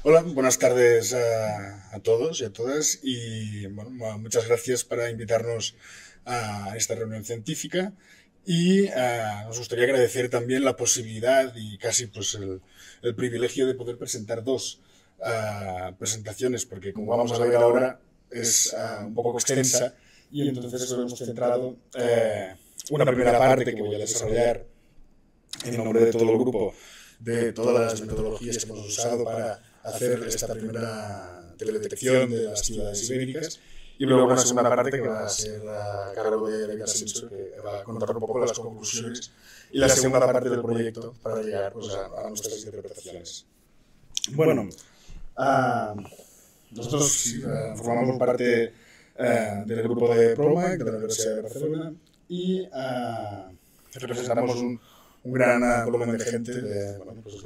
Hola, buenas tardes a todos y a todas y bueno, muchas gracias para invitarnos a esta reunión científica y nos gustaría agradecer también la posibilidad y casi pues el privilegio de poder presentar dos presentaciones porque como vamos a ver ahora es un poco extensa y entonces lo hemos centrado una primera parte que voy a desarrollar en nombre de todo el grupo, de todas las metodologías que hemos usado para hacer esta primera teledetección de las ciudades ibéricas. Y luego una segunda parte que va a ser a cargo de David Asensio, que va a contar un poco las conclusiones y la segunda parte del proyecto para llegar pues, a nuestras interpretaciones. Bueno, uh, nosotros formamos parte del grupo de PROMAC de la Universidad de Barcelona y representamos un gran volumen de gente. Bueno, pues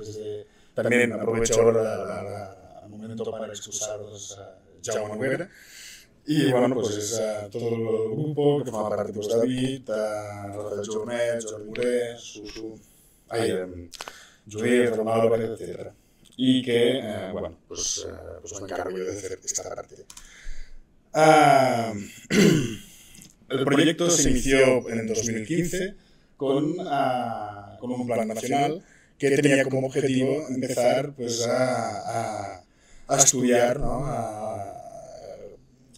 también aprovecho ahora el momento para excusaros a Jaume Noguera. Y bueno, pues es todo el grupo que forma parte, pues David, Rafael Jornet, Jordi Moré, Susu, Judith, Román Álvarez, etc. Y que, bueno, pues me encargo yo de hacer esta parte. El proyecto se inició en el 2015 con un plan nacional que tenía como objetivo empezar pues, a estudiar, ¿no? a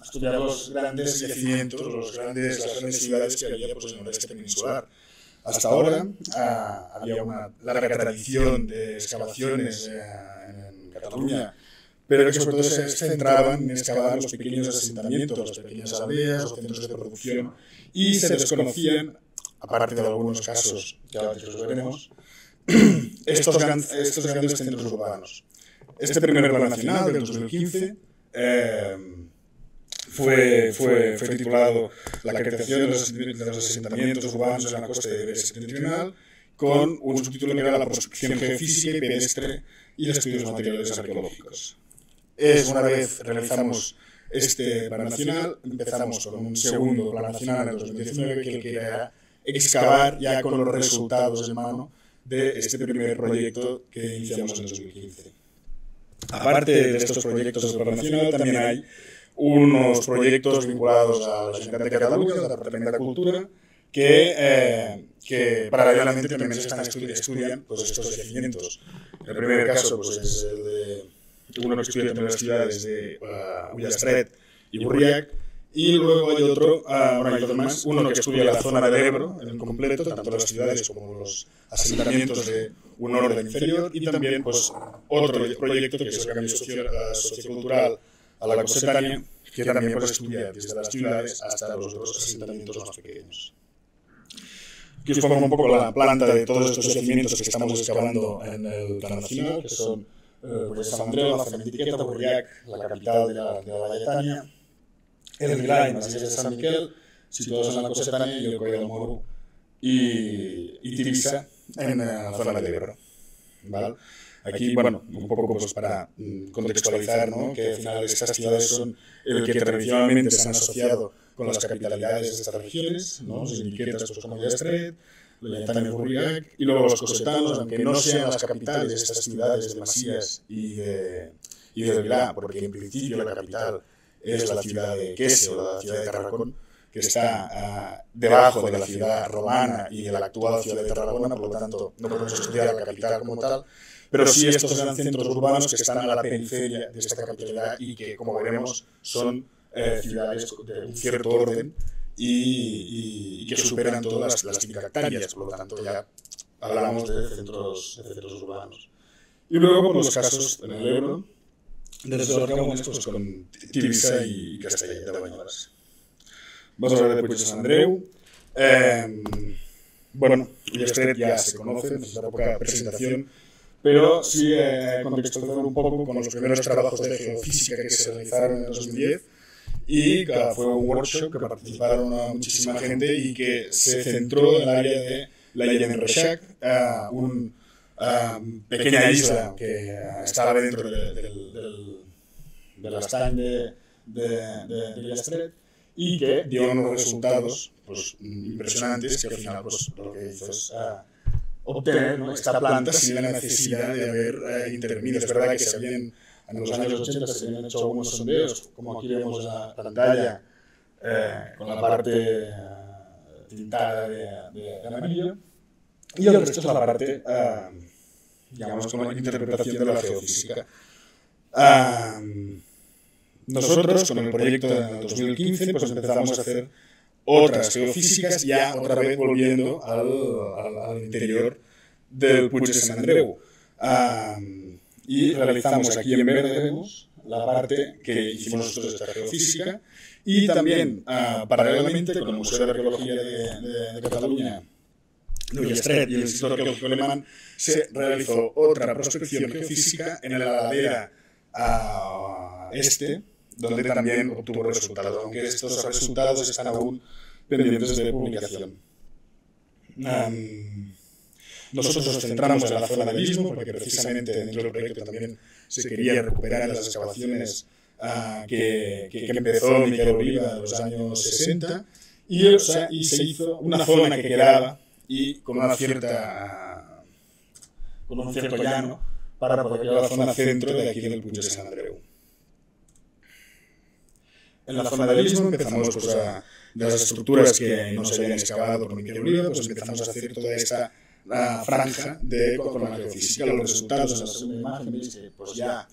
estudiar los grandes yacimientos, las grandes ciudades que había pues, en el oeste peninsular. Hasta ahora había una larga tradición de excavaciones en Cataluña, pero que sobre todo se centraban en excavar los pequeños asentamientos, las pequeñas aldeas, los centros de producción, y se desconocían, aparte de algunos casos que ahora los veremos, estos grandes centros urbanos. Este primer plan nacional del 2015 fue titulado La caracterización de los asentamientos urbanos en la costa de Iberia septentrional, con un subtítulo que era la prospección geofísica y pedestre y el estudio de los materiales arqueológicos. Una vez realizamos este plan nacional, empezamos con un segundo plan nacional en el 2019 que era excavar ya con los resultados en mano de este primer proyecto que iniciamos en el 2015. Aparte de estos proyectos del plan nacional, también hay unos proyectos vinculados a la Generalitat de Cataluña, al Departamento de Cultura, que paralelamente también se están estudiando pues, estos yacimientos. El primer caso pues, es el de uno que estudia también las ciudades de Ullastret y Burriac, y luego hay otro, hay dos más, uno que estudia la zona del Ebro en completo, tanto las ciudades como los asentamientos de un orden inferior, y también pues, otro proyecto que es el cambio sociocultural a la cosetánea, que también pues, estudia desde las ciudades hasta los otros asentamientos más pequeños. Aquí os pongo un poco la planta de todos estos yacimientos que estamos excavando en el plan nacional, que son pues, San Andreu, la Famentiqueta, Burriac, la capital de la Valletania, el Milà y Masies de Sant Miquel, situados en la cosetánea, y el Coll del Moro y Tivissa en la zona de Ebro. ¿Vale? Aquí, bueno, un poco pues, para contextualizar, ¿no? Que al final estas ciudades son el que tradicionalmente se han asociado con las capitalidades de estas regiones, ¿no? Los indiquetas pues, como Ullastret, Valletania, Burriac, y luego los cosetanos, aunque no sean las capitales de estas ciudades de Masías y de Milà, porque en principio la capital es la ciudad de Quese o la ciudad de Tarragona, que está debajo de la ciudad romana y de la actual ciudad de Tarragona, por lo tanto no podemos estudiar la capital como tal, pero sí estos eran centros urbanos que están a la periferia de esta capitalidad y que, como veremos, son ciudades de un cierto orden y que superan todas las 5 hectáreas, por lo tanto ya hablamos de centros urbanos. Y luego por los casos en el Ebro, de los orgánicos pues, con Tivissa y Castellet de Banyoles. Vamos a hablar de Puig de Sant Andreu. Bueno, Ullastret ya se conoce, necesita poca presentación, pero sí contextualizar un poco con los primeros trabajos de geofísica que se realizaron en el 2010 y que fue un workshop que participaron muchísima gente y que se centró en el área de la Illa d'en Reixac, pequeña isla que estaba dentro del estany de Ullastret y que dio unos resultados pues, impresionantes que al final pues, lo que hizo es obtener, ¿no? esta planta sin la necesidad de haber intervenido. Es verdad que se habían en los años 80 se habían hecho algunos sondeos, como aquí vemos en la pantalla, con la parte tintada de amarillo, y el resto es la parte, digamos, como interpretación de la geofísica. Nosotros, con el proyecto de 2015, pues empezamos a hacer otras geofísicas, ya otra vez volviendo al interior del Puig de Sant Andreu. Y realizamos aquí en verde, vemos, la parte que hicimos nosotros de esta geofísica, y también, paralelamente, con el Museo de Arqueología de Cataluña, de Ullastret y el Instituto Arqueológico Alemán, se realizó otra prospección geofísica en la ladera donde también obtuvo resultados, aunque estos resultados están aún pendientes de publicación. Nosotros nos centramos en la zona del Istmo, porque precisamente dentro del proyecto también se quería recuperar las excavaciones que empezó Miquel Oliva en los años 60, y se hizo una zona que quedaba y con un cierto llano para poder crear la zona centro de aquí del Puig de Sant Andreu. En la zona del Istmo empezamos pues, de las estructuras que no se habían excavado por Miquel Oliva, pues empezamos a hacer toda esta franja con la geofísica. Los resultados en la segunda imagen veis que pues, ya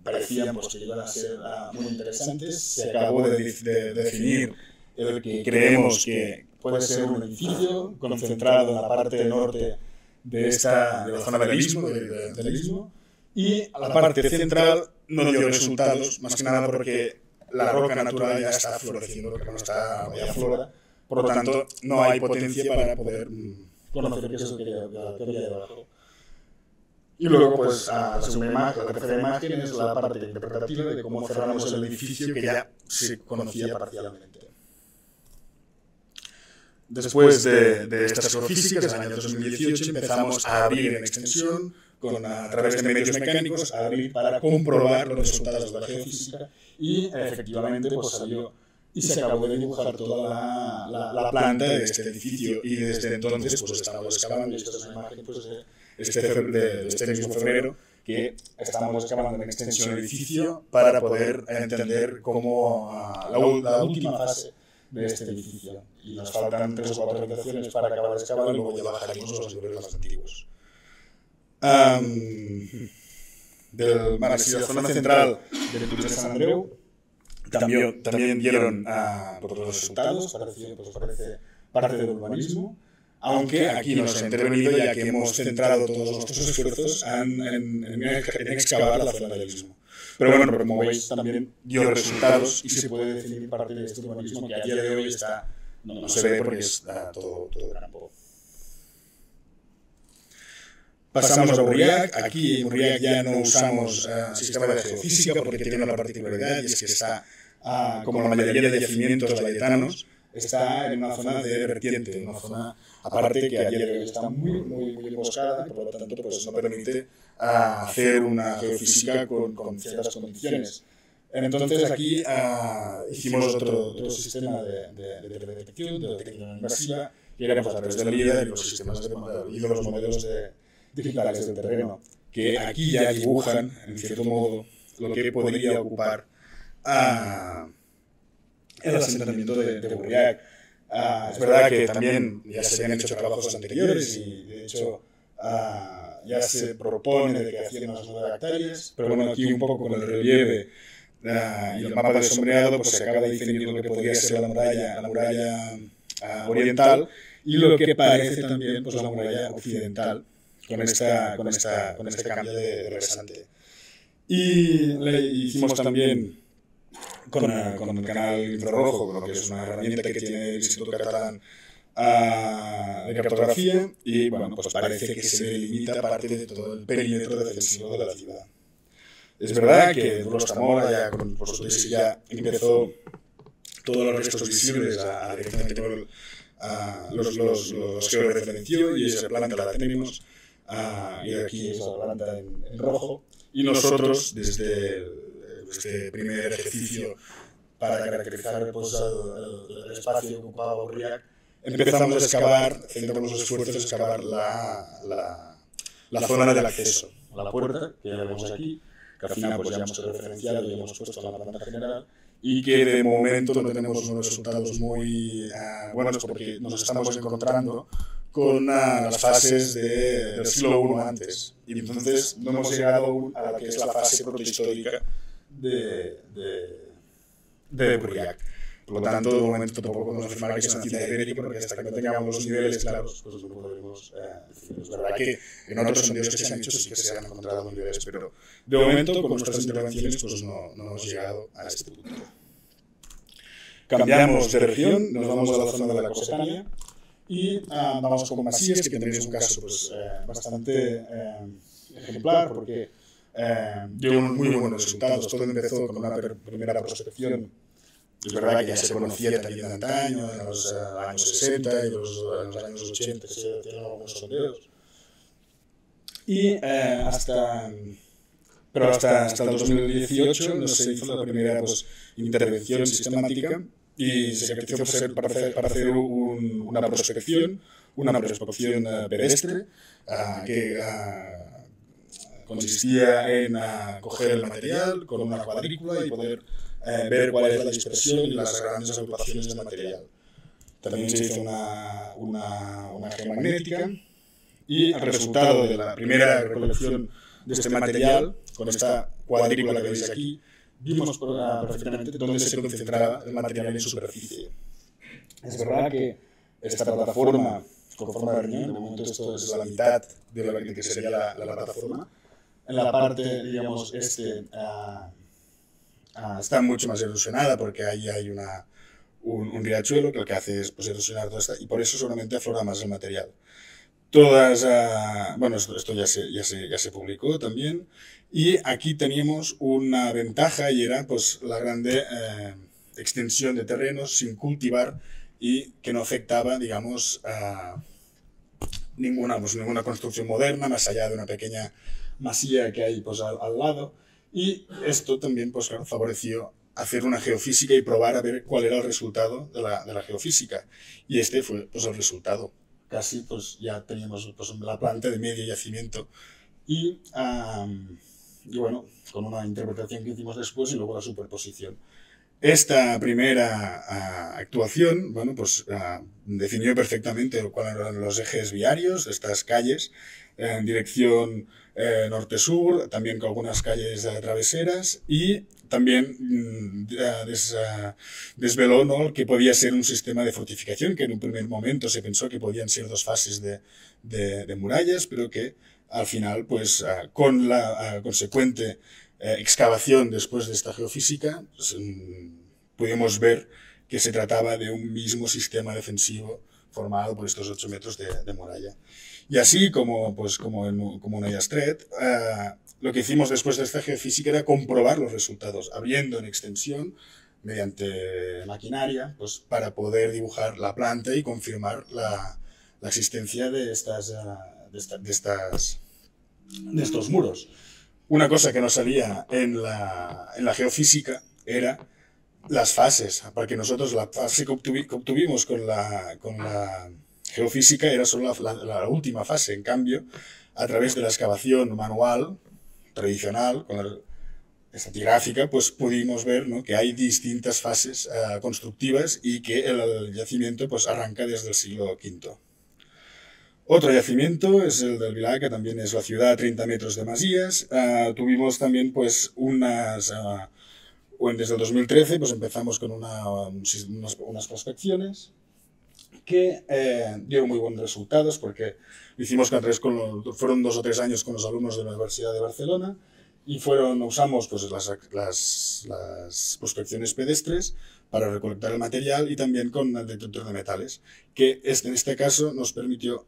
parecían pues, que iban a ser muy interesantes. Se acabó de definir el que creemos que puede ser un edificio concentrado en la parte norte de la zona del Istmo, del Istmo, y a la parte central no dio resultados, más que nada porque la roca natural ya está floreciendo, porque no está ya flora, por lo tanto no hay potencia para poder conocer qué es lo que había debajo. Y luego, pues, la segunda imagen, la tercera imagen es la parte interpretativa de cómo cerramos el edificio que ya se conocía parcialmente. Después de estas geofísicas, en el año 2018, empezamos a abrir en extensión, a través de medios mecánicos, a abrir para comprobar los resultados de la geofísica, y efectivamente pues, salió y se acabó de dibujar toda la planta de este edificio, y desde entonces pues, estamos excavando, y esta es una imagen pues, de este mismo febrero, que estamos excavando en extensión el edificio para poder entender cómo la última fase de este edificio. Y nos faltan 3 o 4 habitaciones para acabar de excavar, y luego ya bajaremos los niveles más antiguos. La zona central del Puig de Sant Andreu también dieron por los resultados, parece parte del urbanismo, aunque aquí nos ha intervenido ya que hemos centrado todos nuestros esfuerzos en excavar la zona del Istmo. Pero bueno, como veis, también dio resultados y se puede definir parte de este urbanismo que a día de hoy no se ve porque está todo campo. Pasamos a Burriac. Aquí en Burriac ya no usamos sistema de geofísica porque tiene una particularidad, y es que está, como la mayoría de yacimientos valetanos, está en una zona de vertiente, una zona aparte que a día de hoy está muy emboscada, y por lo tanto pues, no permite hacer una geofísica con ciertas condiciones. Entonces aquí hicimos otro sistema de detección, de detección invasiva, que era pues, a través del LIDAR y los sistemas y de los modelos digitales del terreno, que aquí ya dibujan, en cierto modo, lo que podría ocupar el asentamiento de Burriac. Es verdad que también ya se habían hecho trabajos anteriores y, de hecho, ya se propone de creación de unas 9 hectáreas, pero bueno, aquí un poco con el relieve y el mapa del sombreado, pues se acaba de definir lo que podría ser la muralla oriental, y lo que parece también pues, la muralla occidental, con este cambio de rasante. Y le hicimos también con el canal infrarrojo, lo que es una herramienta que tiene el Instituto Catalán de Cartografía, y bueno, pues parece que se delimita parte de todo el perímetro defensivo de la ciudad. Es verdad que Dolors Zamora ya empezó todos los restos visibles directamente con los georreferenció, y esa planta la tenemos, y aquí es la planta en rojo, y nosotros desde este primer ejercicio para caracterizar pues, el espacio que ocupaba Burriac, empezamos a excavar, centramos los esfuerzos a excavar la zona del acceso, la puerta, que ya vemos aquí, que al final pues ya hemos referenciado y hemos puesto en la planta general, y que de momento no tenemos unos resultados muy buenos porque nos estamos encontrando con las fases del siglo I antes. Y entonces no hemos llegado aún a la que es la fase protohistórica de Burriac. Por lo tanto, de momento tampoco podemos afirmar que es una ciudad ibérica, porque hasta que no tengamos los niveles claros, pues no podremos decirlo. Es verdad que en otros sondeos que se han hecho sí que se han encontrado niveles, pero de momento, con nuestras intervenciones, pues no hemos llegado a este punto. Cambiamos de región, nos vamos a la zona de la Cosetania y vamos con Masías, que tendréis un caso pues, bastante ejemplar, porque dio muy buenos resultados. Todo empezó con una primera prospección. Es verdad que ya se conocía también de antaño, en los años 60 y en los años 80 se hicieron algunos sondeos. Pero hasta el 2018 no se hizo la primera pues, intervención sistemática y se empezó para hacer una prospección pedestre que consistía en coger el material con una cuadrícula y poder ver cuál es la dispersión y las grandes agrupaciones de material. También se hizo una geomagnética y el resultado de la primera recolección de este material, con esta cuadrícula que veis aquí, vimos perfectamente dónde se concentraba el material en superficie. Es verdad que esta plataforma con forma de riñón, de momento esto es la mitad de lo que sería la plataforma, en la parte, digamos, está mucho más erosionada porque ahí hay un riachuelo que lo que hace es pues, erosionar toda esta, y por eso solamente aflora más el material. Bueno, esto ya se publicó también, y aquí teníamos una ventaja y era pues la grande extensión de terrenos sin cultivar y que no afectaba, digamos, ninguna construcción moderna más allá de una pequeña masía que hay pues, al lado, y esto también pues, claro, favoreció hacer una geofísica y probar a ver cuál era el resultado de la geofísica, y este fue pues, el resultado. Casi pues, ya teníamos pues, la planta de medio yacimiento y bueno, con una interpretación que hicimos después y luego la superposición. Esta primera actuación, bueno, pues definió perfectamente cuáles eran los ejes viarios de estas calles en dirección norte-sur, también con algunas calles traveseras, y también desveló, ¿no?, que podía ser un sistema de fortificación, que en un primer momento se pensó que podían ser dos fases de murallas, pero que al final, pues con la consecuente excavación después de esta geofísica, pues, pudimos ver que se trataba de un mismo sistema defensivo formado por estos 8 metros de muralla. Y así como en Ullastret, lo que hicimos después de esta geofísica era comprobar los resultados, abriendo en extensión mediante maquinaria, pues, para poder dibujar la planta y confirmar la existencia de estos muros. Una cosa que no salía en la geofísica era las fases, porque nosotros la fase que obtuvimos con la geofísica era solo la última fase. En cambio, a través de la excavación manual, tradicional, con la estratigráfica, pues pudimos ver, ¿no?, que hay distintas fases constructivas y que el yacimiento pues, arranca desde el siglo V. Otro yacimiento es el del Vilar, que también es la ciudad a 30 metros de Masías. Tuvimos también pues, desde el 2013 pues, empezamos con unas prospecciones que dieron muy buenos resultados porque lo hicimos fueron 2 o 3 años con los alumnos de la Universidad de Barcelona y usamos pues, las prospecciones pedestres para recolectar el material y también con el detector de metales, que en este caso nos permitió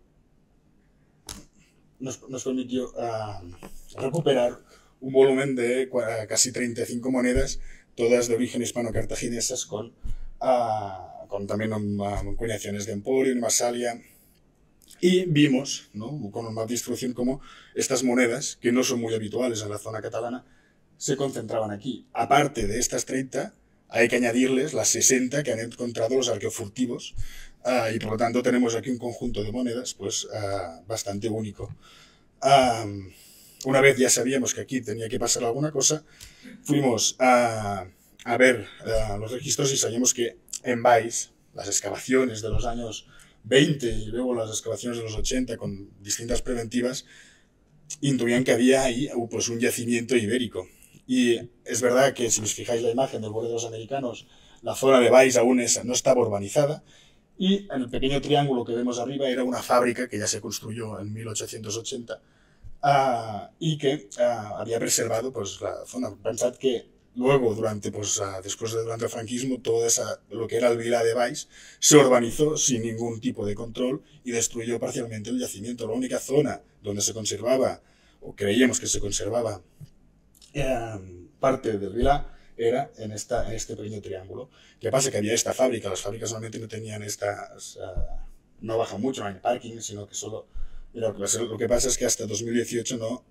recuperar un volumen de casi 35 monedas, todas de origen hispano-cartaginesas, con también acuñaciones de emporio, en Massalia. Y vimos, ¿no?, con más distribución, cómo estas monedas, que no son muy habituales en la zona catalana, se concentraban aquí. Aparte de estas 30, hay que añadirles las 60 que han encontrado los arqueofurtivos, y por lo tanto tenemos aquí un conjunto de monedas pues, bastante único. una vez ya sabíamos que aquí tenía que pasar alguna cosa, fuimos a ver los registros y sabíamos que en Valls, las excavaciones de los años 20 y luego las excavaciones de los 80 con distintas preventivas, intuían que había ahí pues, un yacimiento ibérico. Y es verdad que si os fijáis la imagen del borde de los americanos, la zona de Valls aún no estaba urbanizada, y en el pequeño triángulo que vemos arriba era una fábrica que ya se construyó en 1880 y que había preservado pues, la zona. Pensad que luego, durante el franquismo, lo que era el Vila de Valls se urbanizó sin ningún tipo de control y destruyó parcialmente el yacimiento. La única zona donde se conservaba, o creíamos que se conservaba, parte del Vila era en este pequeño triángulo. ¿Qué pasa? Que había esta fábrica. Las fábricas normalmente no tenían no bajan mucho, no hay parking, sino que solo... Lo que pasa es que hasta 2018 no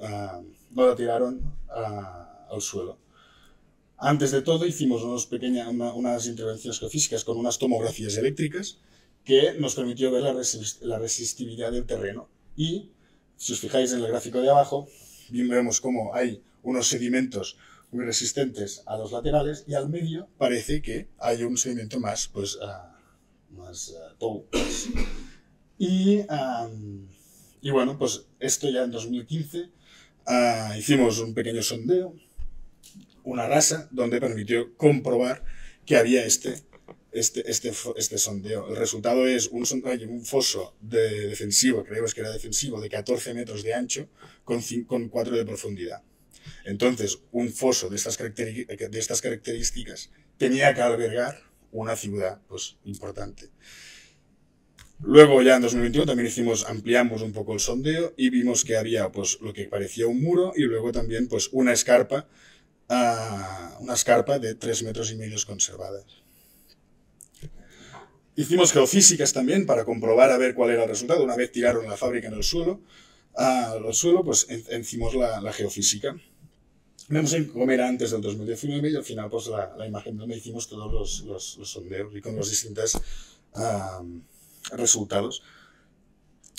la tiraron al suelo. Antes de todo hicimos unas intervenciones geofísicas con unas tomografías eléctricas que nos permitió ver la resistividad del terreno. Y si os fijáis en el gráfico de abajo, bien vemos cómo hay unos sedimentos muy resistentes a los laterales y al medio parece que hay un sedimento más tall. Y bueno, pues esto ya en 2015 hicimos un pequeño sondeo, una rasa, donde permitió comprobar que había este sondeo. El resultado es un foso defensivo, creemos que era defensivo, de 14 metros de ancho con 4 de profundidad. Entonces, un foso de estas características tenía que albergar una ciudad pues, importante. Luego, ya en 2021, también ampliamos un poco el sondeo y vimos que había pues, lo que parecía un muro y luego también pues, una escarpa de 3,5 metros conservadas. Hicimos geofísicas también para comprobar a ver cuál era el resultado. Una vez tiraron la fábrica en el suelo, pues hicimos la geofísica. Vemos cómo era antes del 2019 y al final pues la imagen donde hicimos todos los sondeos y con los distintos resultados.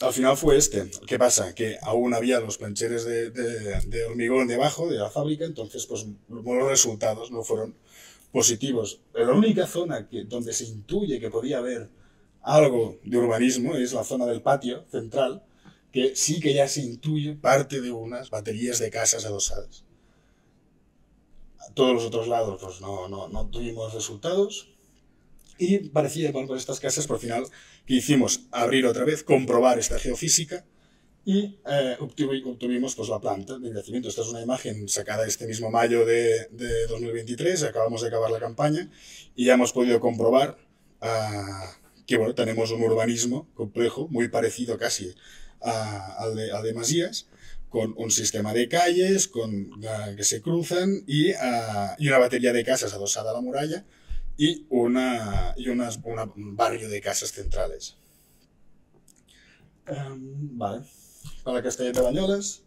Al final fue este. ¿Qué pasa? Que aún había los plancheres de hormigón debajo de la fábrica, entonces pues los resultados no fueron positivos. La única zona donde se intuye que podía haber algo de urbanismo es la zona del patio central, que sí que ya se intuye parte de unas baterías de casas adosadas. Todos los otros lados pues no tuvimos resultados y parecía con estas casas, por final, que hicimos abrir otra vez, comprobar esta geofísica y obtuvimos pues, la planta del yacimiento. Esta es una imagen sacada este mismo mayo de 2023, acabamos de acabar la campaña y ya hemos podido comprobar que bueno, tenemos un urbanismo complejo, muy parecido casi al de Masías, con un sistema de calles que se cruzan y una batería de casas adosada a la muralla y un barrio de casas centrales. Vale. Para Castellet de Banyoles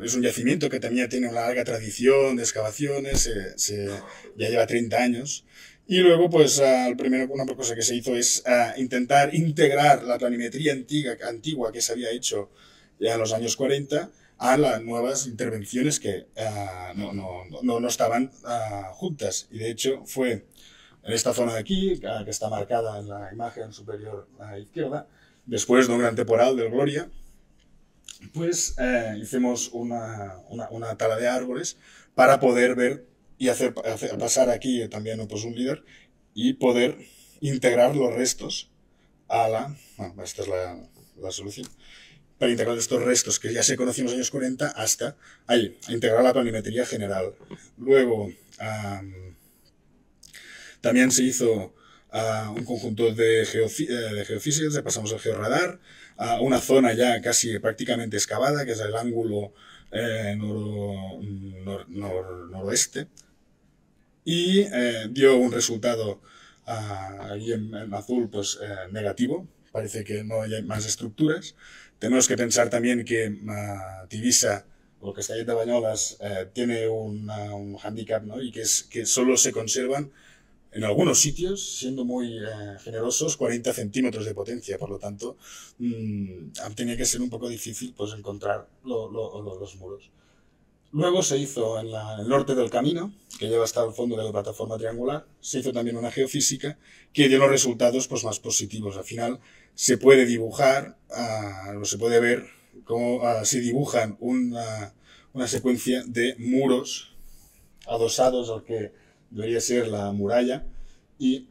es un yacimiento que también tiene una larga tradición de excavaciones, ya lleva 30 años. Y luego, pues, una cosa que se hizo es intentar integrar la planimetría antigua que se había hecho ya en los años 40 a las nuevas intervenciones que no estaban juntas. Y de hecho fue en esta zona de aquí, que está marcada en la imagen superior a la izquierda, después de un gran temporal del Gloria, pues hicimos una tala de árboles para poder ver y hacer pasar aquí también pues, un líder y poder integrar los restos esta es la solución, para integrar estos restos que ya se conocían en los años 40 hasta ahí, a integrar la planimetría general. Luego también se hizo un conjunto de geofísicas, pasamos al georradar, una zona ya casi prácticamente excavada, que es el ángulo noroeste, y dio un resultado ahí en azul pues, negativo, parece que no hay más estructuras. Tenemos que pensar también que Tivissa, o Castellet de Banyoles, tiene un hándicap, ¿no? Y que es que solo se conservan en algunos sitios, siendo muy generosos, 40 centímetros de potencia. Por lo tanto, tenía que ser un poco difícil pues, encontrar los muros. Luego se hizo en el norte del camino, que lleva hasta el fondo de la plataforma triangular, se hizo también una geofísica que dio los resultados pues, más positivos. Al final se puede dibujar, o se puede ver cómo se dibujan una secuencia de muros adosados al que debería ser la muralla y,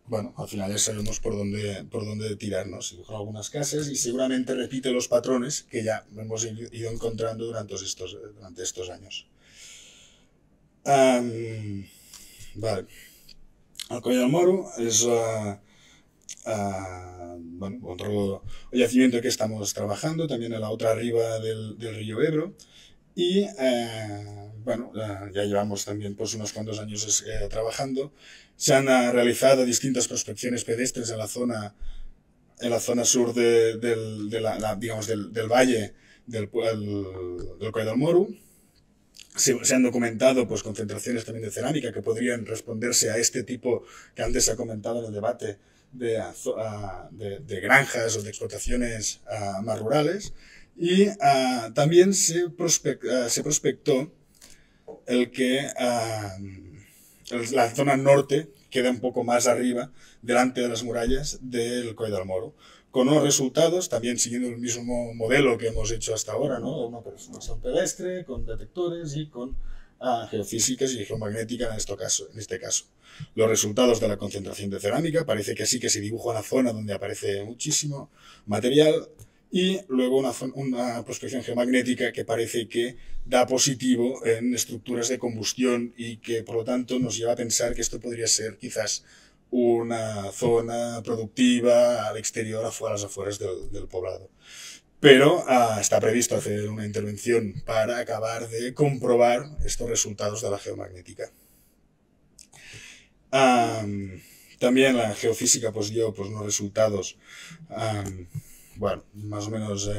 bueno, al final ya sabemos por dónde tirarnos. Se dibujan algunas casas y seguramente repite los patrones que ya hemos ido encontrando durante estos años. Vale. El Coll del Moro es bueno, otro yacimiento que estamos trabajando, también a la otra riba del río Ebro. Y bueno, ya llevamos también pues, unos cuantos años trabajando. Se han realizado distintas prospecciones pedestres en la zona sur digamos, del valle del Coll del Moro. Se han documentado pues, concentraciones también de cerámica que podrían responderse a este tipo que antes se ha comentado en el debate de granjas o de explotaciones más rurales. Y también se prospectó el que la zona norte queda un poco más arriba, delante de las murallas del Coll del Moro, con unos resultados, también siguiendo el mismo modelo que hemos hecho hasta ahora, ¿no? Una perforación pedestre, con detectores y con geofísicas y geomagnética en este caso. Los resultados de la concentración de cerámica, parece que sí que se dibuja una zona donde aparece muchísimo material, y luego una prospección geomagnética que parece que da positivo en estructuras de combustión y que por lo tanto nos lleva a pensar que esto podría ser quizás una zona productiva al exterior, a las afueras del poblado. Pero está previsto hacer una intervención para acabar de comprobar estos resultados de la geomagnética. También la geofísica pues, dio pues, unos resultados bueno, más o menos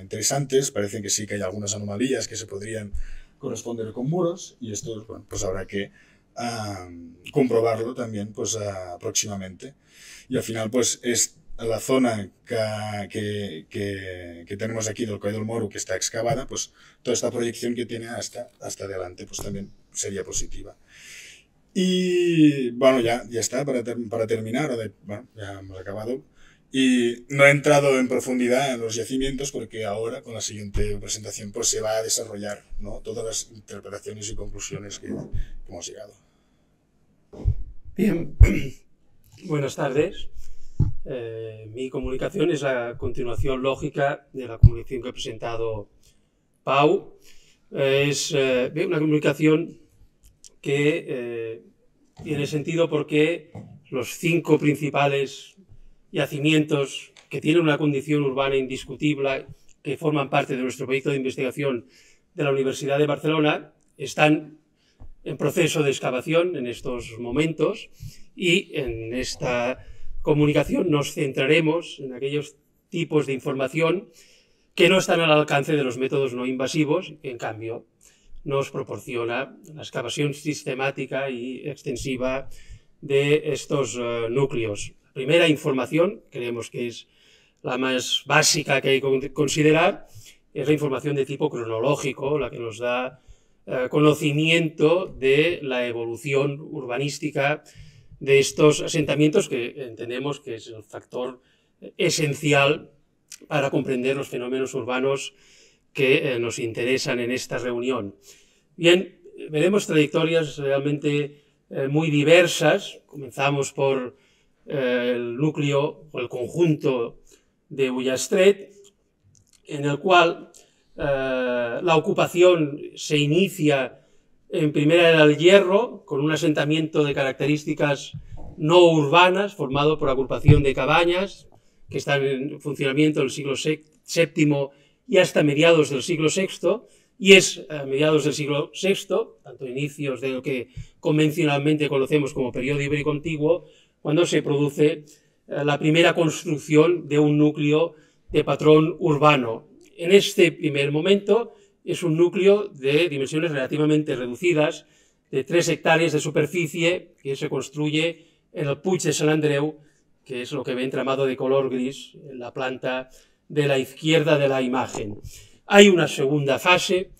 interesantes. Parece que sí que hay algunas anomalías que se podrían corresponder con muros y esto bueno, pues habrá que comprobarlo también pues, próximamente. Y al final pues es la zona que tenemos aquí del Coll del Moro que está excavada, pues toda esta proyección que tiene hasta adelante pues también sería positiva. Y bueno, ya está, para terminar, bueno, ya hemos acabado. Y no he entrado en profundidad en los yacimientos porque ahora, con la siguiente presentación, pues se va a desarrollar, ¿no? Todas las interpretaciones y conclusiones que hemos llegado. Bien, buenas tardes. Mi comunicación es la continuación lógica de la comunicación que ha presentado Pau. Es una comunicación que tiene sentido porque los 5 principales yacimientos que tienen una condición urbana indiscutible, que forman parte de nuestro proyecto de investigación de la Universidad de Barcelona, están en proceso de excavación en estos momentos y en esta comunicación nos centraremos en aquellos tipos de información que no están al alcance de los métodos no invasivos, en cambio nos proporciona la excavación sistemática y extensiva de estos núcleos. Primera información, creemos que es la más básica que hay que considerar, es la información de tipo cronológico, la que nos da conocimiento de la evolución urbanística de estos asentamientos, que entendemos que es el factor esencial para comprender los fenómenos urbanos que nos interesan en esta reunión. Bien, veremos trayectorias realmente muy diversas. Comenzamos por el núcleo o el conjunto de Ullastret, en el cual la ocupación se inicia en primera era del Hierro, con un asentamiento de características no urbanas, formado por agrupación de cabañas, que están en funcionamiento del siglo VII y hasta mediados del siglo VI, y es a mediados del siglo VI, tanto inicios de lo que convencionalmente conocemos como periodo ibérico antiguo, cuando se produce la primera construcción de un núcleo de patrón urbano. En este primer momento es un núcleo de dimensiones relativamente reducidas, de 3 hectáreas de superficie que se construye en el Puig de Sant Andreu, que es lo que ve entramado de color gris en la planta de la izquierda de la imagen. Hay una segunda fase,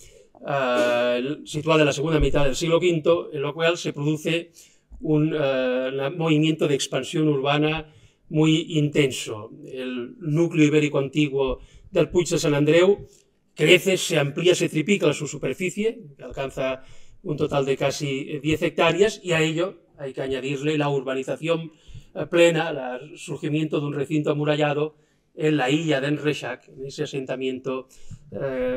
situada en la segunda mitad del siglo V, en la cual se produce un movimiento de expansión urbana muy intenso. El núcleo ibérico antiguo del Puig de Sant Andreu crece, se amplía, se triplica su superficie, que alcanza un total de casi 10 hectáreas, y a ello hay que añadirle la urbanización plena, el surgimiento de un recinto amurallado en la Illa d'en Reixac, en ese asentamiento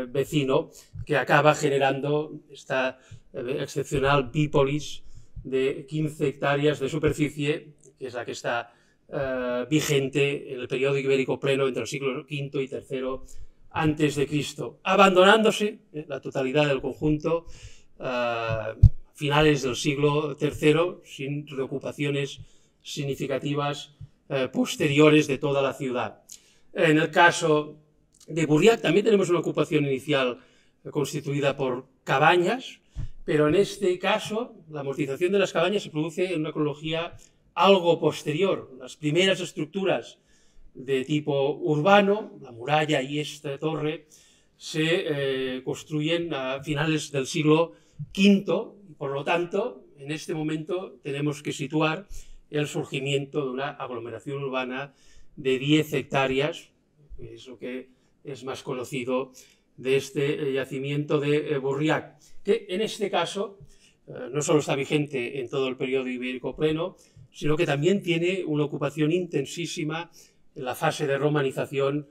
vecino, que acaba generando esta excepcional bípolis de 15 hectáreas de superficie, que es la que está vigente en el periodo ibérico pleno entre el siglo V y III antes de Cristo, abandonándose la totalidad del conjunto a finales del siglo III, sin reocupaciones significativas posteriores de toda la ciudad. En el caso de Burriac también tenemos una ocupación inicial constituida por cabañas, pero en este caso la amortización de las cabañas se produce en una cronología algo posterior. Las primeras estructuras de tipo urbano, la muralla y esta torre, se construyen a finales del siglo V, y por lo tanto, en este momento tenemos que situar el surgimiento de una aglomeración urbana de 10 hectáreas, que es lo que es más conocido de este yacimiento de Burriac, que en este caso no solo está vigente en todo el periodo ibérico pleno, sino que también tiene una ocupación intensísima en la fase de romanización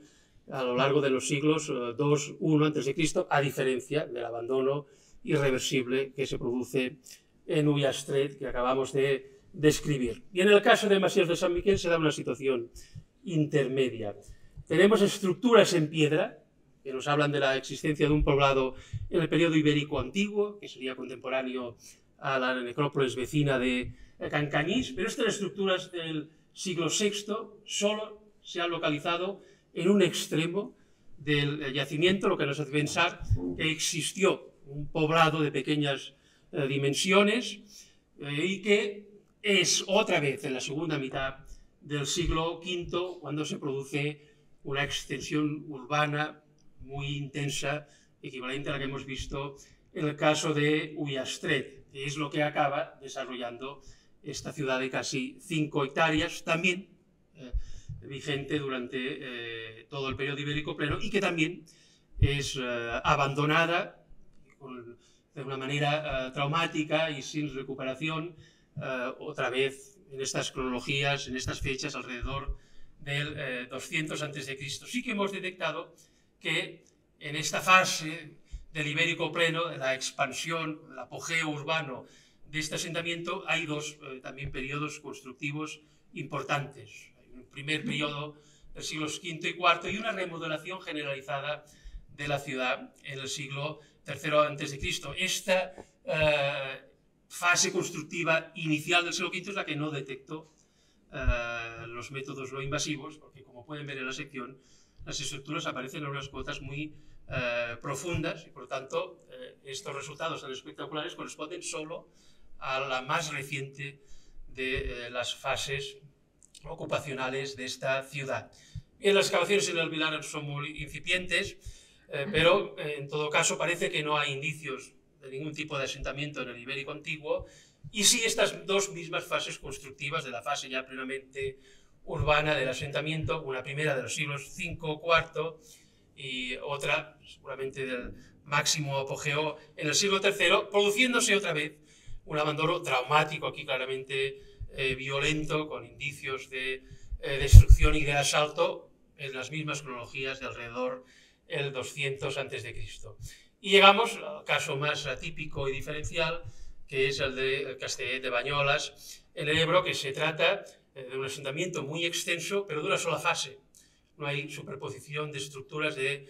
a lo largo de los siglos II, I a.C., a diferencia del abandono irreversible que se produce en Ullastret, que acabamos de describir. Y en el caso de Masies de Sant Miquel se da una situación intermedia. Tenemos estructuras en piedra que nos hablan de la existencia de un poblado en el periodo ibérico antiguo, que sería contemporáneo a la necrópolis vecina de Cancañís, pero estas estructuras del siglo VI solo se han localizado en un extremo del yacimiento, lo que nos hace pensar que existió un poblado de pequeñas dimensiones y que es otra vez en la segunda mitad del siglo V cuando se produce una extensión urbana muy intensa, equivalente a la que hemos visto en el caso de Ullastret, que es lo que acaba desarrollando esta ciudad de casi 5 hectáreas, también vigente durante todo el periodo ibérico pleno y que también es abandonada de una manera traumática y sin recuperación, otra vez en estas cronologías, en estas fechas, alrededor del 200 a.C. Sí que hemos detectado que en esta fase del ibérico pleno, de la expansión, el apogeo urbano de este asentamiento, hay dos también periodos constructivos importantes. Hay un primer periodo del siglos V y IV y una remodelación generalizada de la ciudad en el siglo III a.C. Esta fase constructiva inicial del siglo V es la que no detectó los métodos no invasivos, porque como pueden ver en la sección, las estructuras aparecen en unas cuotas muy profundas y por lo tanto estos resultados tan espectaculares corresponden solo a la más reciente de las fases ocupacionales de esta ciudad. Bien, las excavaciones en el Vilar son muy incipientes, pero en todo caso parece que no hay indicios de ningún tipo de asentamiento en el ibérico antiguo, y sí estas dos mismas fases constructivas de la fase ya plenamente urbana del asentamiento, una primera de los siglos V o IV y otra seguramente del máximo apogeo en el siglo III, produciéndose otra vez un abandono traumático, aquí claramente violento, con indicios de destrucción y de asalto en las mismas cronologías de alrededor del 200 a.C. Y llegamos al caso más atípico y diferencial, que es el de Castellet de Banyoles, en el Ebro, que se trata de un asentamiento muy extenso, pero de una sola fase. No hay superposición de estructuras de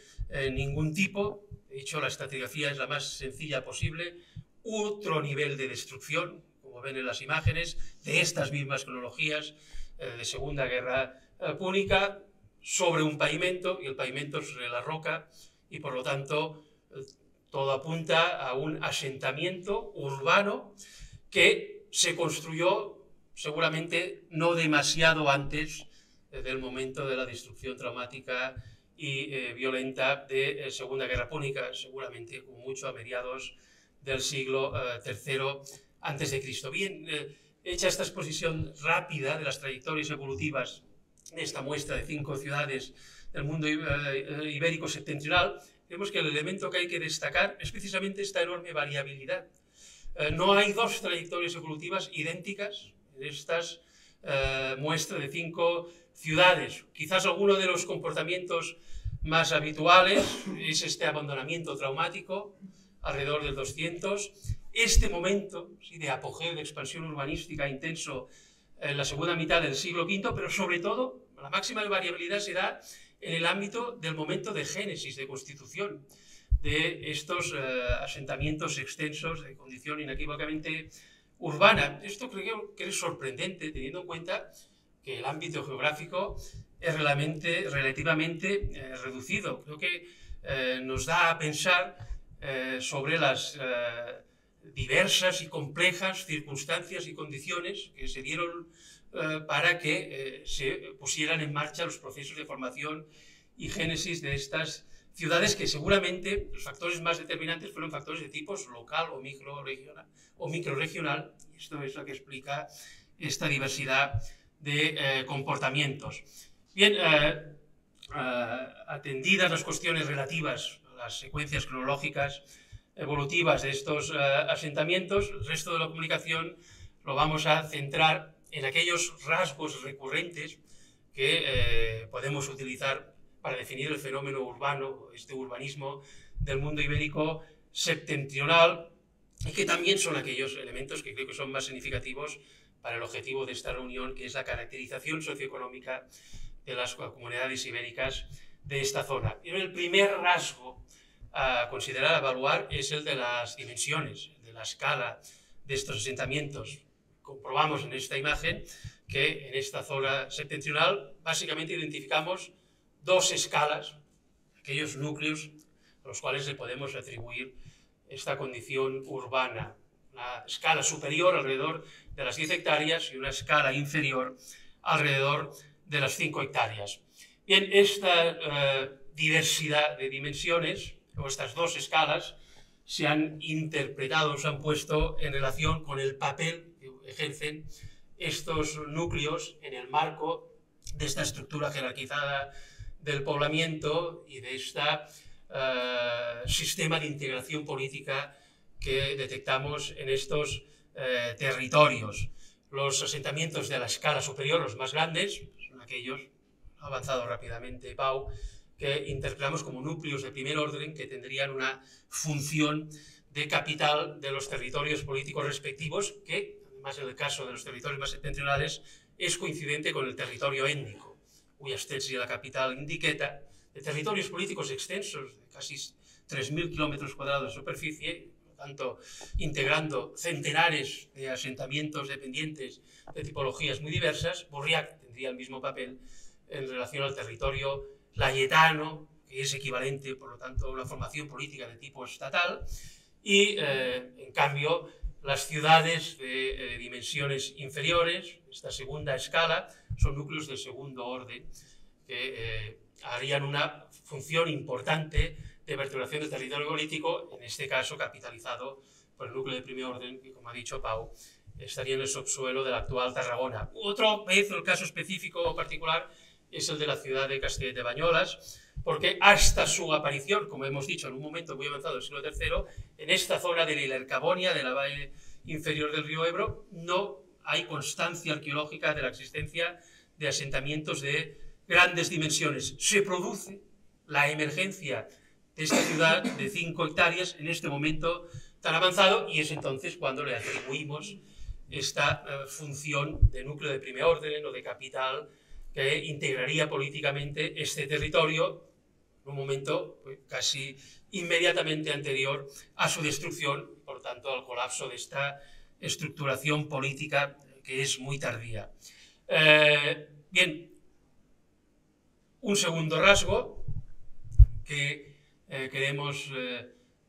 ningún tipo. De hecho, la estratigrafía es la más sencilla posible. Otro nivel de destrucción, como ven en las imágenes, de estas mismas cronologías de Segunda Guerra Púnica, sobre un pavimento, y el pavimento sobre la roca, y por lo tanto todo apunta a un asentamiento urbano que se construyó seguramente no demasiado antes del momento de la destrucción traumática y violenta de Segunda Guerra Púnica, seguramente con mucho a mediados del siglo III a.C. Bien, hecha esta exposición rápida de las trayectorias evolutivas de esta muestra de 5 ciudades del mundo ibérico septentrional, vemos que el elemento que hay que destacar es precisamente esta enorme variabilidad. No hay 2 trayectorias evolutivas idénticas en estas muestras de 5 ciudades. Quizás alguno de los comportamientos más habituales es este abandonamiento traumático alrededor del 200, este momento de apogeo de expansión urbanística intenso en la segunda mitad del siglo V, pero sobre todo la máxima variabilidad se da en el ámbito del momento de génesis, de constitución de estos asentamientos extensos de condición inequívocamente urbana. Esto creo que es sorprendente, teniendo en cuenta que el ámbito geográfico es relativamente reducido. Creo que nos da a pensar sobre las diversas y complejas circunstancias y condiciones que se dieron para que se pusieran en marcha los procesos de formación y génesis de estas ciudades, que seguramente los factores más determinantes fueron factores de tipos local o microrregional, y esto es lo que explica esta diversidad de comportamientos. Bien, atendidas las cuestiones relativas a las secuencias cronológicas evolutivas de estos asentamientos, el resto de la comunicación lo vamos a centrar en aquellos rasgos recurrentes que podemos utilizar para definir el fenómeno urbano, este urbanismo del mundo ibérico septentrional, y que también son aquellos elementos que creo que son más significativos para el objetivo de esta reunión, que es la caracterización socioeconómica de las comunidades ibéricas de esta zona. Y el primer rasgo a considerar, a evaluar, es el de las dimensiones, de la escala de estos asentamientos. Comprobamos en esta imagen que en esta zona septentrional básicamente identificamos 2 escalas, aquellos núcleos a los cuales le podemos atribuir esta condición urbana. Una escala superior alrededor de las 10 hectáreas y una escala inferior alrededor de las 5 hectáreas. Bien, esta diversidad de dimensiones, o estas 2 escalas, se han interpretado, se han puesto en relación con el papel que ejercen estos núcleos en el marco de esta estructura jerarquizada del poblamiento y de este sistema de integración política que detectamos en estos territorios. Los asentamientos de la escala superior, los más grandes, son aquellos, ha avanzado rápidamente Pau, que interpretamos como núcleos de primer orden que tendrían una función de capital de los territorios políticos respectivos, que, además en el caso de los territorios más septentrionales, es coincidente con el territorio étnico, cuya sería la capital indiqueta, de territorios políticos extensos, de casi 3.000 kilómetros cuadrados de superficie, por lo tanto, integrando centenares de asentamientos dependientes de tipologías muy diversas. Burriac tendría el mismo papel en relación al territorio layetano, que es equivalente, por lo tanto, a una formación política de tipo estatal, y, en cambio, las ciudades de dimensiones inferiores, esta segunda escala, son núcleos del segundo orden, que harían una función importante de vertebración del territorio político, en este caso capitalizado por el núcleo de primer orden, que, como ha dicho Pau, estaría en el subsuelo de la actual Tarragona. Otro vez, el caso específico particular es el de la ciudad de Castellet de Banyoles, porque hasta su aparición, como hemos dicho, en un momento muy avanzado del siglo III, en esta zona de la Hilercabonia, de la valle inferior del río Ebro, no hay constancia arqueológica de la existencia de asentamientos de grandes dimensiones. Se produce la emergencia de esta ciudad de 5 hectáreas en este momento tan avanzado, y es entonces cuando le atribuimos esta función de núcleo de primer orden o de capital que integraría políticamente este territorio en un momento casi inmediatamente anterior a su destrucción, por tanto al colapso de esta estructuración política que es muy tardía. Bien, un segundo rasgo que queremos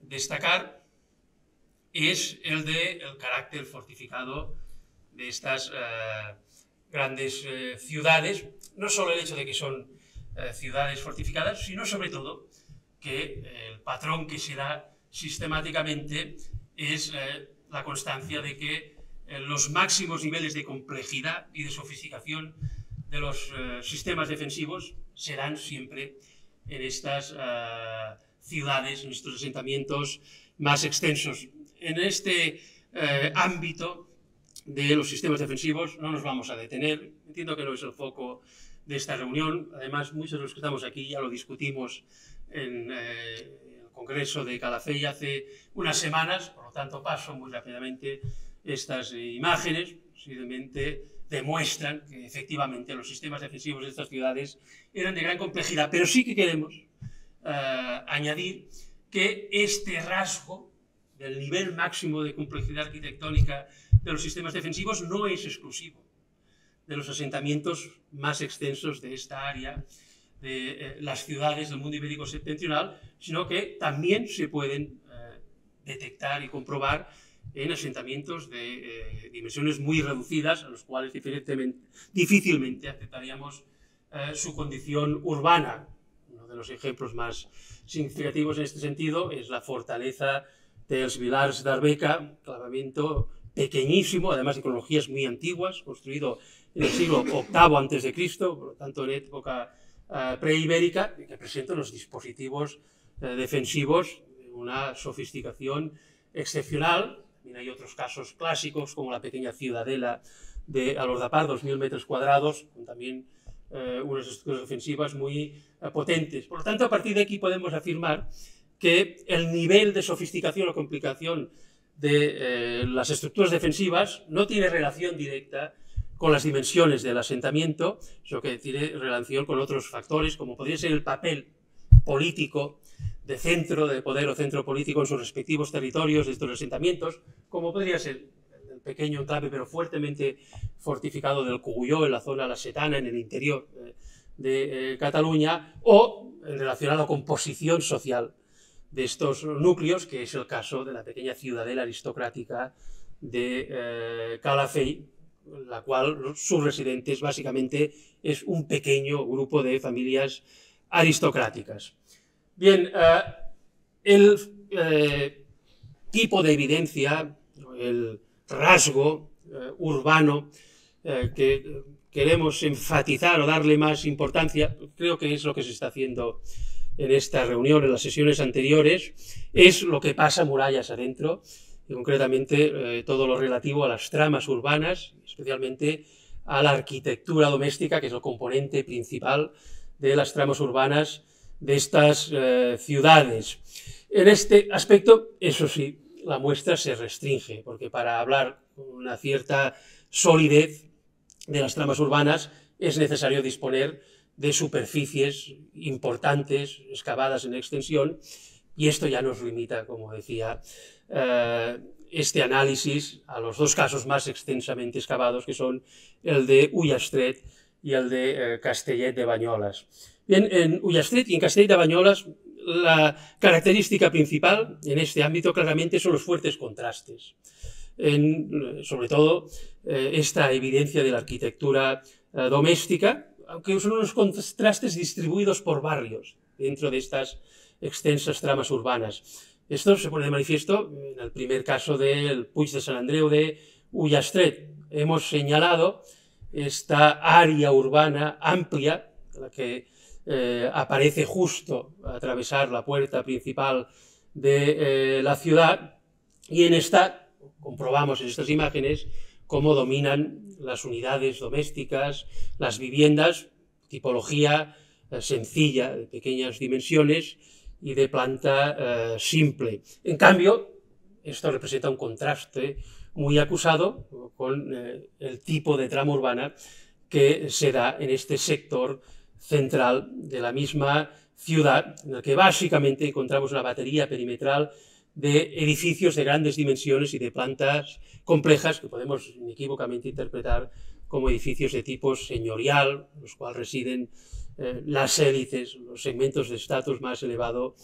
destacar es el carácter fortificado de estas grandes ciudades, no solo el hecho de que son ciudades fortificadas, sino sobre todo que el patrón que se da sistemáticamente es la constancia de que los máximos niveles de complejidad y de sofisticación de los sistemas defensivos se dan siempre en estas ciudades, en estos asentamientos más extensos. En este ámbito de los sistemas defensivos no nos vamos a detener. Entiendo que no es el foco de esta reunión. Además, muchos de los que estamos aquí ya lo discutimos en el Congreso de Calafell hace unas semanas, por lo tanto paso muy rápidamente estas imágenes. Simplemente demuestran que efectivamente los sistemas defensivos de estas ciudades eran de gran complejidad, pero sí que queremos añadir que este rasgo del nivel máximo de complejidad arquitectónica de los sistemas defensivos no es exclusivo de los asentamientos más extensos de esta área de las ciudades del mundo ibérico septentrional, sino que también se pueden detectar y comprobar en asentamientos de dimensiones muy reducidas, a los cuales difícilmente aceptaríamos su condición urbana. Uno de los ejemplos más significativos en este sentido es la fortaleza de Els Vilars d'Arbeca, clavamiento pequeñísimo, además de cronologías muy antiguas, construido en el siglo VIII a.C., por lo tanto en época preibérica, que presenta los dispositivos defensivos de una sofisticación excepcional. También hay otros casos clásicos, como la pequeña ciudadela de Alordapar, 2.000 metros cuadrados, con también unas estructuras defensivas muy potentes. Por lo tanto, a partir de aquí podemos afirmar que el nivel de sofisticación o complicación de las estructuras defensivas no tiene relación directa con las dimensiones del asentamiento, sino que tiene relación con otros factores, como podría ser el papel político de centro de poder o centro político en sus respectivos territorios de estos asentamientos, como podría ser el pequeño enclave pero fuertemente fortificado del Cogulló, en la zona lassetana, en el interior de Cataluña, o relacionado con posición social de estos núcleos, que es el caso de la pequeña ciudadela aristocrática de Calafell, la cual sus residentes básicamente es un pequeño grupo de familias aristocráticas. Bien, el tipo de evidencia, el rasgo urbano que queremos enfatizar o darle más importancia, creo que es lo que se está haciendo en esta reunión, en las sesiones anteriores, es lo que pasa murallas adentro, y concretamente todo lo relativo a las tramas urbanas, especialmente a la arquitectura doméstica, que es el componente principal de las tramas urbanas de estas ciudades. En este aspecto, eso sí, la muestra se restringe, porque para hablar con una cierta solidez de las tramas urbanas es necesario disponer de superficies importantes, excavadas en extensión, y esto ya nos limita, como decía, este análisis a los dos casos más extensamente excavados, que son el de Ullastret y el de Castellet de Banyoles. Bien, en Ullastret y en Castellet de Banyoles, la característica principal en este ámbito claramente son los fuertes contrastes. Sobre todo esta evidencia de la arquitectura doméstica, aunque son unos contrastes distribuidos por barrios dentro de estas extensas tramas urbanas. Esto se pone de manifiesto en el primer caso del Puig de Sant Andreu de Ullastret. Hemos señalado esta área urbana amplia, la que aparece justo a atravesar la puerta principal de la ciudad, y en esta comprobamos en estas imágenes cómo dominan las unidades domésticas, las viviendas, tipología sencilla, de pequeñas dimensiones y de planta simple. En cambio, esto representa un contraste muy acusado con el tipo de trama urbana que se da en este sector central de la misma ciudad, en el que básicamente encontramos una batería perimetral de edificios de grandes dimensiones y de plantas complejas que podemos inequívocamente interpretar como edificios de tipo señorial, en los cuales residen las élites, los segmentos de estatus más elevado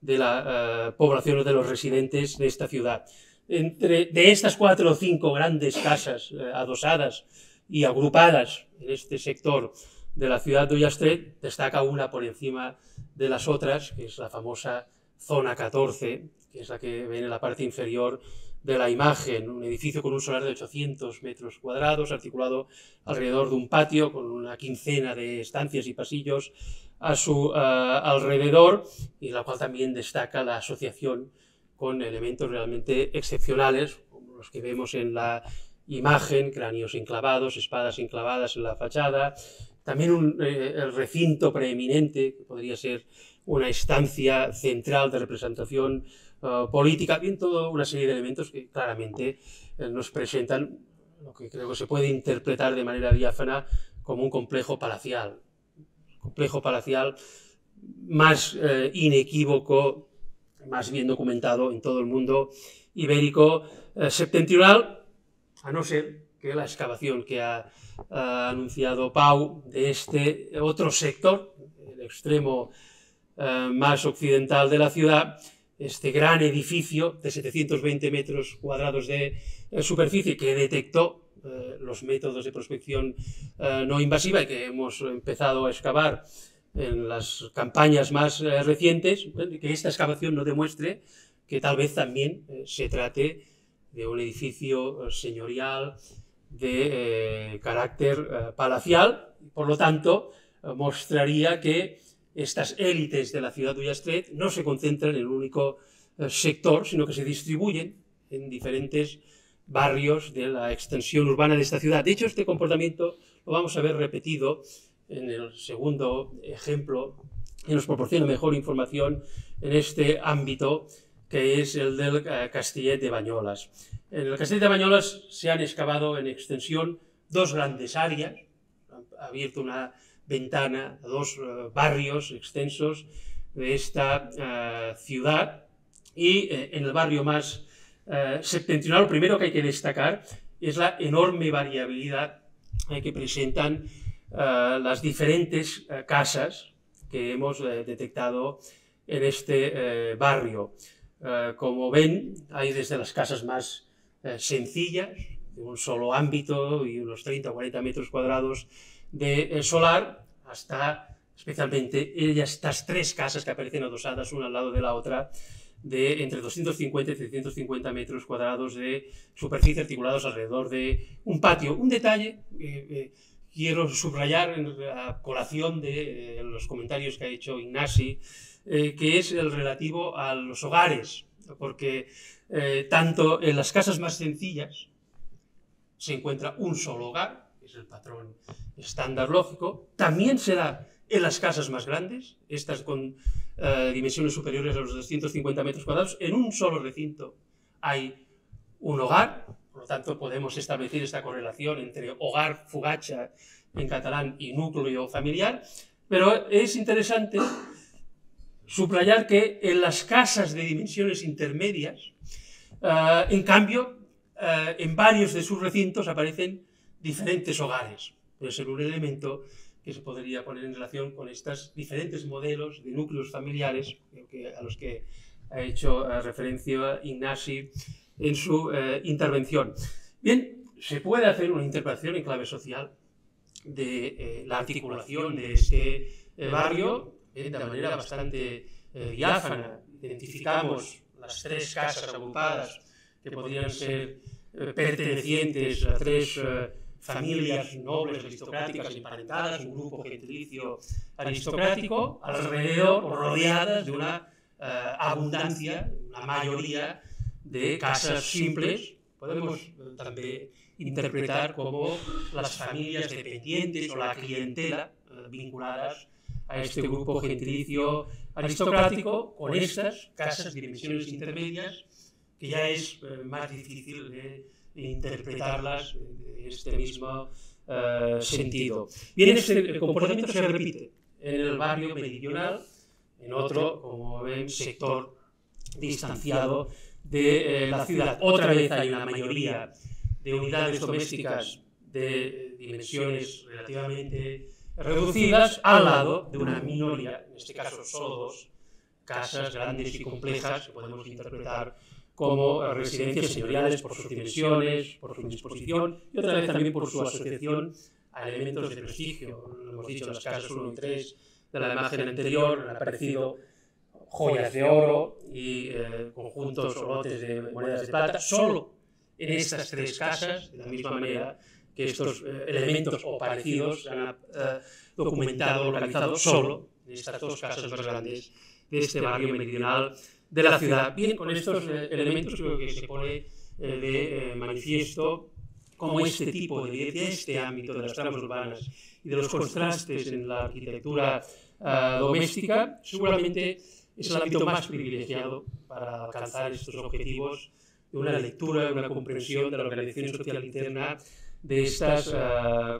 de la población de los residentes de esta ciudad. De estas 4 o 5 grandes casas adosadas y agrupadas en este sector de la ciudad de Ullastret, destaca una por encima de las otras, que es la famosa Zona 14, que es la que ven en la parte inferior de la imagen, un edificio con un solar de 800 metros cuadrados, articulado alrededor de un patio, con una quincena de estancias y pasillos a su alrededor, y la cual también destaca la asociación con elementos realmente excepcionales, como los que vemos en la imagen, cráneos enclavados, espadas enclavadas en la fachada, también el recinto preeminente, que podría ser una estancia central de representación política, bien toda una serie de elementos que claramente nos presentan lo que creo que se puede interpretar de manera diáfana como un complejo palacial más inequívoco, más bien documentado en todo el mundo ibérico septentrional, a no ser que la excavación que ha anunciado Pau de este otro sector, el extremo más occidental de la ciudad, este gran edificio de 720 metros cuadrados de superficie que detectó los métodos de prospección no invasiva y que hemos empezado a excavar en las campañas más recientes, que esta excavación no demuestre que tal vez también se trate de un edificio señorial de carácter palacial, por lo tanto mostraría que estas élites de la ciudad de Ullastret no se concentran en un único sector, sino que se distribuyen en diferentes barrios de la extensión urbana de esta ciudad. De hecho, este comportamiento lo vamos a ver repetido en el segundo ejemplo, que nos proporciona mejor información en este ámbito, que es el del Castellet de Banyoles. En el Castellet de Banyoles se han excavado en extensión 2 grandes áreas, han abierto una ventana a 2 barrios extensos de esta ciudad, y en el barrio más septentrional lo primero que hay que destacar es la enorme variabilidad que presentan las diferentes casas que hemos detectado en este barrio. Como ven, hay desde las casas más sencillas, de un solo ámbito y unos 30 o 40 metros cuadrados de solar, hasta especialmente estas 3 casas que aparecen adosadas una al lado de la otra, de entre 250 y 350 metros cuadrados de superficie, articulados alrededor de un patio. Un detalle quiero subrayar en la colación de los comentarios que ha hecho Ignasi, que es el relativo a los hogares, porque tanto en las casas más sencillas se encuentra un solo hogar, que es el patrón estándar lógico, también se da en las casas más grandes, estas con dimensiones superiores a los 250 metros cuadrados, en un solo recinto hay un hogar, por lo tanto podemos establecer esta correlación entre hogar, fugacha en catalán, y núcleo familiar, pero es interesante subrayar que en las casas de dimensiones intermedias, en cambio, en varios de sus recintos aparecen diferentes hogares. Puede ser un elemento que se podría poner en relación con estos diferentes modelos de núcleos familiares a los que ha hecho referencia Ignasi en su intervención. Bien, se puede hacer una interpretación en clave social de la articulación de este barrio de manera bastante diáfana. Identificamos las 3 casas agrupadas que podrían ser pertenecientes a 3 familias nobles aristocráticas emparentadas, un grupo gentilicio aristocrático, alrededor, rodeadas de una abundancia, una mayoría de casas simples. Podemos también interpretar como las familias dependientes o la clientela vinculadas a este grupo gentilicio aristocrático, con estas casas de dimensiones intermedias, que ya es más difícil de interpretarlas en este mismo sentido. Bien, este comportamiento se repite en el barrio meridional, en otro, como ven, sector distanciado de la ciudad. Otra vez hay una mayoría de unidades domésticas de dimensiones relativamente reducidas, al lado de una minoría, en este caso solo 2, casas grandes y complejas que podemos interpretar como residencias señoriales por sus dimensiones, por su disposición y otra vez también por su asociación a elementos de prestigio. Lo hemos dicho, las casas 1 y 3 de la imagen anterior han aparecido joyas de oro y conjuntos o lotes de monedas de plata. Solo en estas 3 casas, de la misma manera que estos elementos o parecidos se han documentado, localizado solo en estas 2 casas más grandes de este barrio meridional de la ciudad. Bien, con estos elementos creo que se pone de manifiesto cómo este tipo de este ámbito de las tramas urbanas y de los contrastes en la arquitectura doméstica seguramente es el ámbito más privilegiado para alcanzar estos objetivos de una lectura, de una comprensión de la organización social interna de estas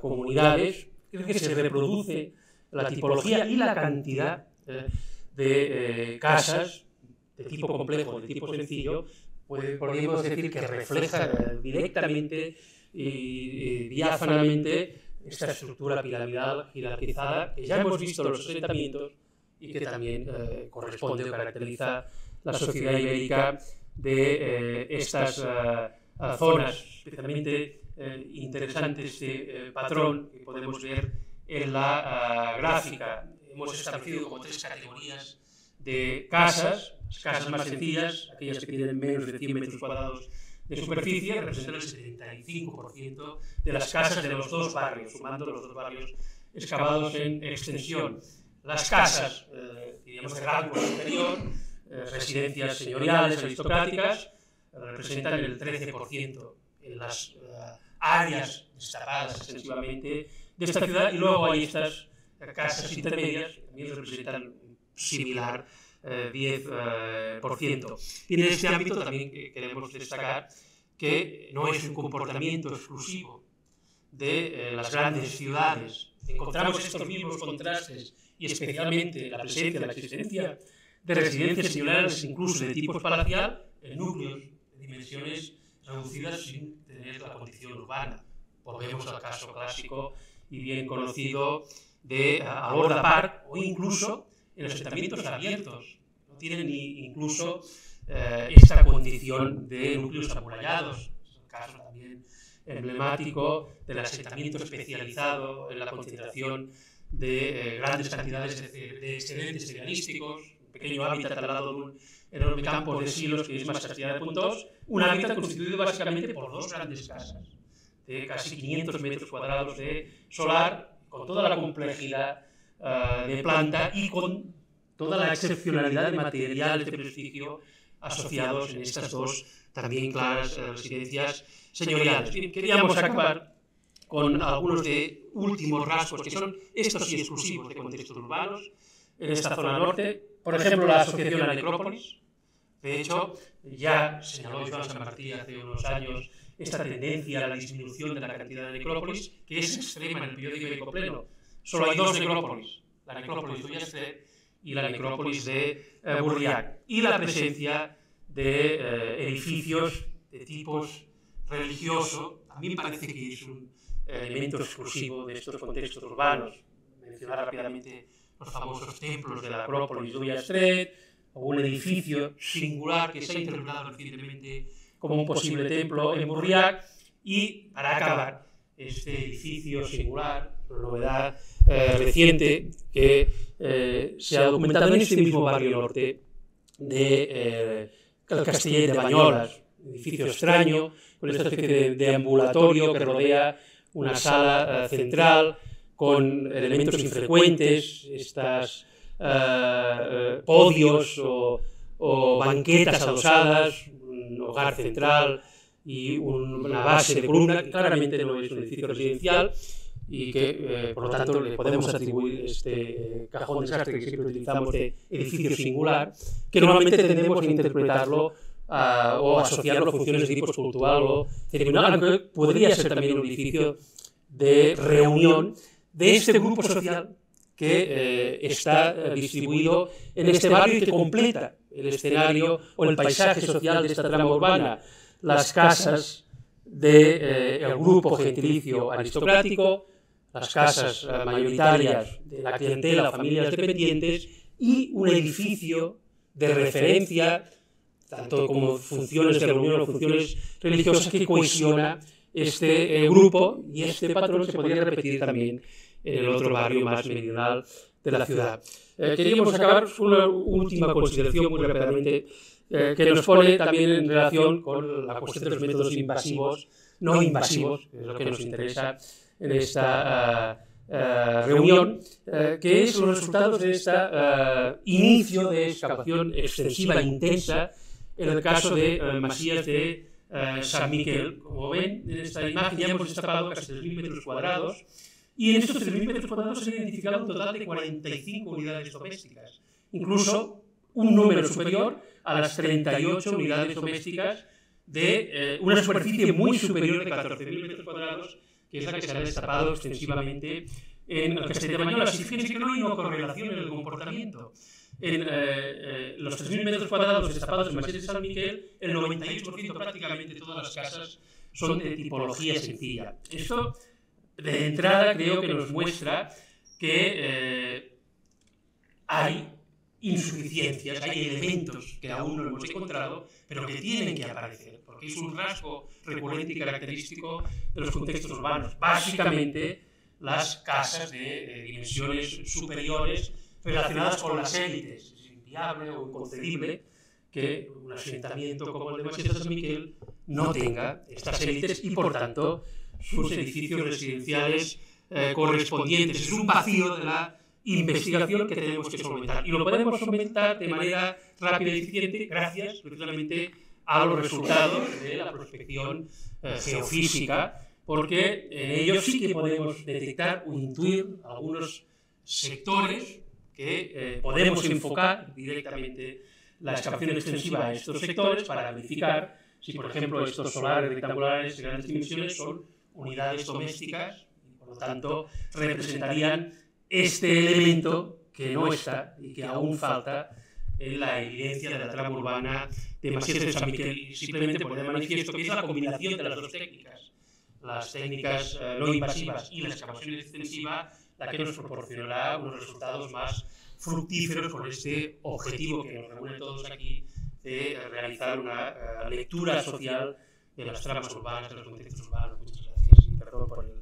comunidades. Creo que se reproduce la tipología y la cantidad de casas de tipo complejo, de tipo sencillo, podríamos decir que refleja directamente y diáfanamente esta estructura piramidal jerarquizada que ya hemos visto en los asentamientos y que también corresponde o caracteriza la sociedad ibérica de estas zonas, especialmente interesante este patrón que podemos ver en la gráfica. Hemos establecido como 3 categorías de casas. Las casas más sencillas, aquellas que tienen menos de 100 metros cuadrados de superficie, representan el 75% de las casas de los 2 barrios, sumando los 2 barrios excavados en extensión. Las casas, diríamos, de rango superior, residencias señoriales, aristocráticas, representan el 13% en las áreas destapadas extensivamente de esta ciudad, y luego hay estas casas intermedias que también representan similar 10%. Y en este ámbito también queremos destacar que no es un comportamiento exclusivo de las grandes ciudades. Encontramos estos mismos contrastes y especialmente la presencia, la existencia de residencias señoriales, incluso de tipo palacial, en núcleos de dimensiones reducidas sin tener la condición urbana. Volvemos al caso clásico y bien conocido de Alorda Park o incluso en los asentamientos abiertos. No tienen incluso esta condición de núcleos amurallados. Es el caso también emblemático del asentamiento especializado en la concentración de grandes cantidades de excedentes cerealísticos, un pequeño hábitat al lado de un enorme campo de silos que es más cantidad de puntos, un hábitat constituido básicamente por 2 grandes casas de casi 500 metros cuadrados de solar, con toda la complejidad de planta y con toda la excepcionalidad de materiales de prestigio asociados en estas 2 también claras residencias señoriales. Queríamos acabar con algunos de últimos rasgos que son estos sí exclusivos de contextos urbanos en esta zona norte. Por ejemplo, la asociación a necrópolis. De hecho, ya señaló Joan Sanmartí hace unos años esta tendencia a la disminución de la cantidad de necrópolis, que es extrema en el periodo ibérico pleno. Solo hay 2 necrópolis, la necrópolis de Ullastret y la necrópolis de Burriac, y la presencia de edificios de tipos religioso también parece que es un elemento exclusivo de estos contextos urbanos. Mencionar rápidamente los famosos templos de la Acrópolis de Ullastret, o un edificio singular que se ha interpretado recientemente como un posible templo en Burriac, y para acabar, este edificio singular, novedad reciente que se ha documentado en este mismo barrio norte de Castellet de Banyoles, un edificio extraño, con esta especie de ambulatorio que rodea una sala central, con elementos infrecuentes, estas podios o banquetas adosadas, un hogar central y una base de columna, que claramente no es un edificio residencial y que, por lo tanto, le podemos atribuir este cajón desastre que siempre utilizamos de edificio singular, que normalmente tendemos a interpretarlo o asociarlo a funciones de tipo cultural o ceremonial, aunque podría ser también un edificio de reunión de este grupo social que está distribuido en este barrio y que completa el escenario o el paisaje social de esta trama urbana. Las casas del grupo gentilicio aristocrático, las casas mayoritarias de la clientela o familias dependientes y un edificio de referencia, tanto como funciones de reunión o funciones religiosas, que cohesiona este grupo, y este patrón se podría repetir también en el otro barrio más meridional de la ciudad. Queríamos acabar con una última consideración muy rápidamente, que nos pone también en relación con la cuestión de los métodos invasivos, no invasivos, que es lo que nos interesa en esta reunión, que es los resultados de este inicio de excavación extensiva e intensa en el caso de Masías de San Miquel. Como ven en esta imagen, ya hemos destapado casi 3.000 metros cuadrados, y en estos 3.000 metros cuadrados se han identificado un total de 45 unidades domésticas, incluso un número superior a las 38 unidades domésticas de una superficie muy superior de 14.000 metros cuadrados, que es la que se ha destapado extensivamente en el Castell de Banyoles. Y fíjense que no hay una correlación en el comportamiento. En los 3.000 metros cuadrados destapados en Masías de San Miquel, el 98% prácticamente de todas las casas son de tipología sencilla. Esto, de entrada, creo que nos muestra que hay insuficiencias, hay elementos que aún no hemos encontrado, pero que tienen que aparecer, porque es un rasgo recurrente y característico de los contextos urbanos. Básicamente, las casas de dimensiones superiores relacionadas con las élites. Es inviable o inconcebible que un asentamiento como el de Masías de San Miquel no tenga estas élites y, por tanto, sus edificios residenciales correspondientes. Es un vacío de la investigación que tenemos que solventar. Y lo podemos solventar de manera rápida y eficiente gracias, precisamente, a los resultados de la prospección geofísica, porque en ellos sí que podemos detectar o intuir algunos sectores que podemos enfocar directamente la excavación extensiva a estos sectores para verificar si, por ejemplo, estos solares rectangulares de grandes dimensiones son unidades domésticas y, por lo tanto, representarían este elemento que no está y que aún falta en la evidencia de la trama urbana de Masías de San Miquel. Y simplemente poner de manifiesto que es la combinación de las dos técnicas, las técnicas no invasivas y la excavación extensiva, la que nos proporcionará unos resultados más fructíferos con este objetivo que nos reúne todos aquí de realizar una lectura social de las tramas urbanas, de los contextos urbanos. Muchas gracias y perdón por el